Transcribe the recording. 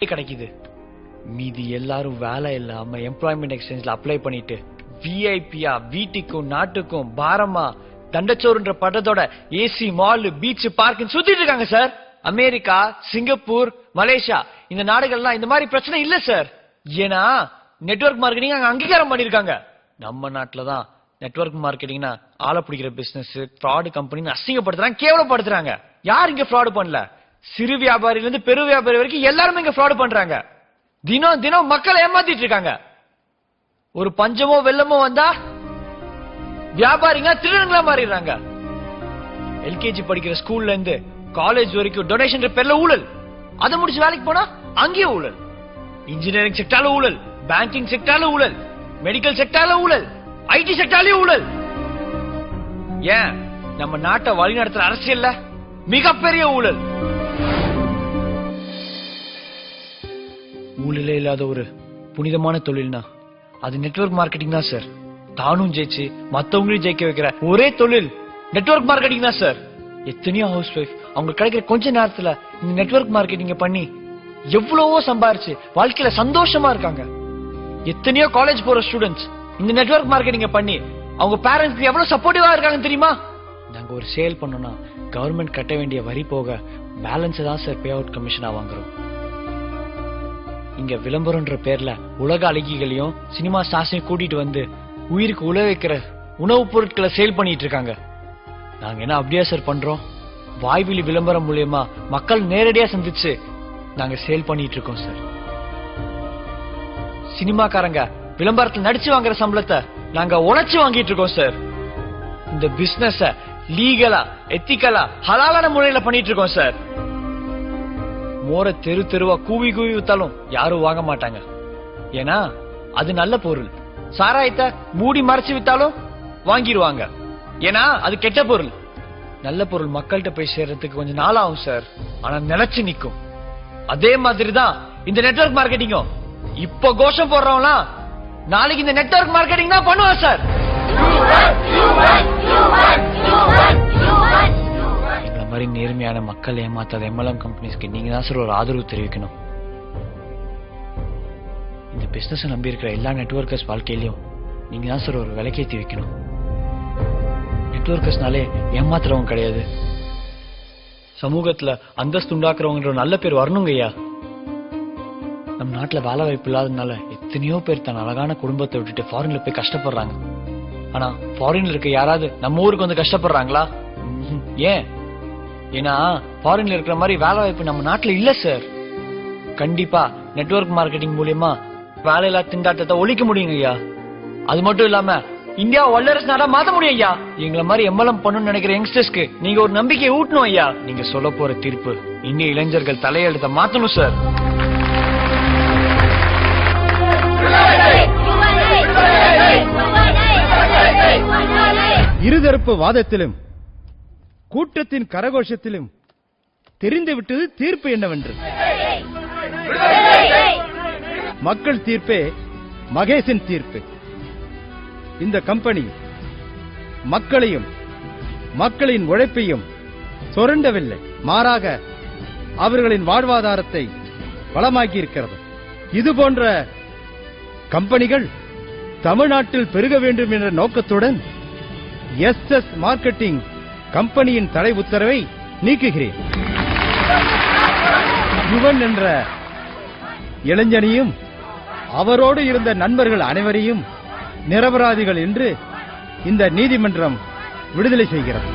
கிடைக்குது. மீதி எல்லாரும் வேலை இல்லாம எம்ப்ளாய்மெண்ட் எக்ஸ்சேஞ்ச்ல அப்ளை பண்ணிட்டு விஐபியா வீட்டுக்கும் நாட்டுக்கும் பாரமா தண்டச்சோறுன்ற படத்தோட ஏசி மால் பீச் பார்க் சுத்திட்டு இருக்காங்க சார். அமெரிக்கா, சிங்கப்பூர், மலேசியா இந்த நாடுகள்லாம் இந்த மாதிரி பிரச்சனை இல்ல சார். ஏன்னா நெட்வொர்க் மார்க்கெட்டிங் அங்க அங்கீகாரம் பண்ணிருக்காங்க. நம்ம நாட்டுலதான் நெட்வொர்க் மார்க்கெட்டிங்னா ஆளை பிடிக்கிற பிசினஸ் ஃப்ராடு கம்பெனி அசிங்கப்படுத்துறாங்க, கேவலப்படுத்துறாங்க. யார் இங்க ஃப்ராடு பண்ணல? சிறு வியாபாரில இருந்து பெரு வியாபாரி வரைக்கும் எல்லாருமே இங்க ஃப்ராட் பண்றாங்க. தினம் தினம் மக்களை ஏமாத்திட்டு இருக்காங்க. ஒரு பஞ்சமோ வெள்ளமோ வந்தா வியாபாரிங்க திருடங்களா மாறிடுறாங்க. எல்கேஜி படிக்கிற ஸ்கூல்ல இருந்து காலேஜ் வரைக்கும் டொனேஷன் பேர்ல ஊழல். அதை முடிச்சு வேலைக்கு போனா அங்கேயும் ஊழல். இன்ஜினியரிங் செக்டார்ல ஊழல், பேங்கிங் செக்டார்ல ஊழல், மெடிக்கல் செக்டார்ல ஊழல், ஐடி செக்டார்லயும் ஊழல். ஏன் நம்ம நாட்டை வழி நடத்துற அரசியல்ல மிகப்பெரிய ஊழல். ஊழலே இல்லாத ஒரு புனிதமான தொழில்னா அது நெட்வொர்க் மார்க்கெட்டிங் தான் சார். தானும் ஜெயிச்சு மத்தவங்களையும் ஜெயிக்க வைக்கிற ஒரே தொழில் நெட்வொர்க் மார்க்கெட்டிங் தான் சார். எத்தனையோ ஹவுஸ் ஒய்ஃப் அவங்க கிடைக்கிற கொஞ்ச நேரத்துல இந்த நெட்வொர்க் மார்க்கெட்டிங் பண்ணி எவ்வளவோ சம்பாரிச்சு வாழ்க்கையில சந்தோஷமா இருக்காங்க. எத்தனையோ காலேஜ் போற ஸ்டூடெண்ட்ஸ் இந்த நெட்வொர்க் மார்க்கெட்டிங் பண்ணி அவங்க பேரண்ட்ஸ்க்கு எவ்வளவு சப்போர்ட்டிவா இருக்காங்க தெரியுமா? நாங்க ஒரு சேல் பண்ணோம்னா கவர்மெண்ட் கட்ட வேண்டிய வரி போக பேலன்ஸ் தான் சார் பே அவுட் கமிஷனா வாங்குறோம். இங்க விளம்பரம்ன்ற பேர்ல உலக அழகிகளையும் சினிமா ஸ்டார்ஸையும் கூட்டிட்டு வந்து உயிருக்கு உழ வைக்கிற உணவுப் பொருட்களை சேல் பண்ணிட்டு இருக்காங்க. நாங்க என்ன அப்படியே சார் பண்றோம்? வாய்வெளி விளம்பரம் மூலியமா மக்கள் நேரடியா சந்திச்சு நாங்க சேல் பண்ணிட்டு இருக்கோம் சார். சினிமாக்காரங்க விளம்பரத்தில் நடிச்சு வாங்குற சம்பளத்தை நாங்க உழைச்சு வாங்கிட்டு இருக்கோம் சார். இந்த பிசினஸ் லீகலா எத்திக்கலா ஹலாலான முறையில பண்ணிட்டு இருக்கோம் சார். மோர தெரு தெருவா கூவி கூவி வித்தாலும் யாரும் வாங்க மாட்டாங்க. ஏன்னா அது நல்ல பொருள். சாராயத்தை மூடி மறைச்சு வித்தாலும் வாங்கிடுவாங்க. ஏன்னா அது கெட்ட பொருள். நல்ல பொருள் மக்கள்கிட்ட போய் சேர்றதுக்கு கொஞ்சம் நாள் ஆகும் சார். ஆனா நிலைச்சு நிக்கும். அதே மாதிரிதான் இந்த நெட்வொர்க் மார்க்கெட்டிங்கும். இப்ப கோஷம் போடுறவங்களாம் நாளைக்கு இந்த நெட்வொர்க் மார்க்கெட்டிங் தான் பண்ணுவாங்க சார். இந்த மாதிரி நேர்மையான மக்கள் ஏமாத்தாத எம்எல்எம் கம்பெனிஸ்க்கு நீங்க தான் சார் ஒரு ஆதரவு தெரிவிக்கணும். இந்த பிசினஸ் நம்பி இருக்கிற எல்லா நெட்வொர்க்கர்ஸ் வாழ்க்கையிலும் நீங்க தான் சார் ஒரு விலைக்கேற்றி வைக்கணும். நெட்வொர்க்கர்ஸ்னாலே ஏமாத்துறவங்க கிடையாது, சமூகத்துல அந்தஸ்து உண்டாக்குறவங்க நல்ல பேர் வரணுங்க ஐயா. நம்ம நாட்டுல வேலை வாய்ப்பு இல்லாததுனால எத்தனையோ பேர் தன் அழகான குடும்பத்தை விட்டுட்டு ஃபாரின்ல போய் கஷ்டப்படுறாங்க. ஆனா ஃபாரின்ல இருக்க யாராவது நம்ம ஊருக்கு வந்து கஷ்டப்படுறாங்களா? ஏன்? ஏன்னா ஃபாரின்ல இருக்கிற மாதிரி வேலை வாய்ப்பு நம்ம நாட்டுல இல்ல சார். கண்டிப்பா நெட்வொர்க் மார்க்கெட்டிங் மூலியமா வேலையில்லா திண்டாட்டத்தை ஒழிக்க முடியுங்க ஐயா. அது மட்டும் இல்லாம இந்தியா வல்லரசு நாடா மாத்த முடியும் ஐயா. எங்களை மாதிரி எம்எல்எம் பண்ணணும்னு நினைக்கிற யங்ஸ்டர்ஸ்க்கு நீங்க ஒரு நம்பிக்கையை ஊட்டணும் ஐயா. நீங்க சொல்ல போற தீர்ப்பு இந்திய இளைஞர்கள் தலையெழுத்த மாத்தணும் சார். இருதரப்பு வாதத்திலும் கூட்டத்தின் கரகோஷத்திலும் தெரிந்துவிட்டது தீர்ப்பு என்னவென்று. மக்கள் தீர்ப்பே மகேஷின் தீர்ப்பு. இந்த கம்பெனி மக்களையும் மக்களின் உழைப்பையும் சுரண்டவில்லை, மாறாக அவர்களின் வாழ்வாதாரத்தை வளமாக்கி இருக்கிறது. இதுபோன்ற கம்பெனிகள் தமிழ்நாட்டில் பெருக வேண்டும் என்ற நோக்கத்துடன் எஸ்எஸ் மார்க்கெட்டிங் கம்பெனியின் தடை உத்தரவை நீக்குகிறேன். யுவன் என்ற இளைஞனையும் அவரோடு இருந்த நண்பர்கள் அனைவரையும் நிரபராதிகள் என்று இந்த நீதிமன்றம் விடுதலை செய்கிறது.